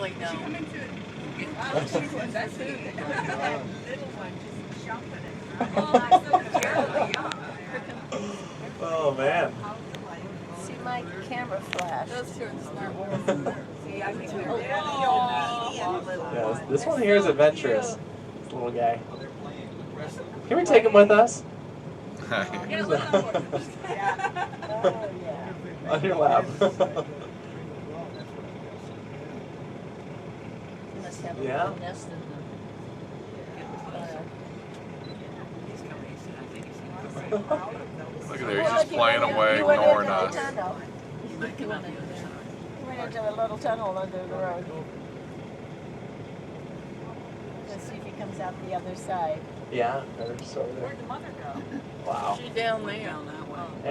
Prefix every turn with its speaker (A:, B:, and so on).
A: really know.
B: That's it. Little one just jumping it.
C: Oh man.
A: See my camera flash.
B: Those two are the smart ones. See, I think they're
C: Yeah, this one here is adventurous. This little guy. Can we take him with us?
B: Get a little more.
A: Oh, yeah.
C: On your lap.
A: Must have a
C: Yeah.
A: little nest in them.
D: Look at there, he's just flying away, ignoring us.
A: He went into a little tunnel under the road. Let's see if he comes out the other side.
C: Yeah, they're just over there.
B: Where'd the mother go?
C: Wow.
A: She's down there.
B: Down that way.
C: Yeah.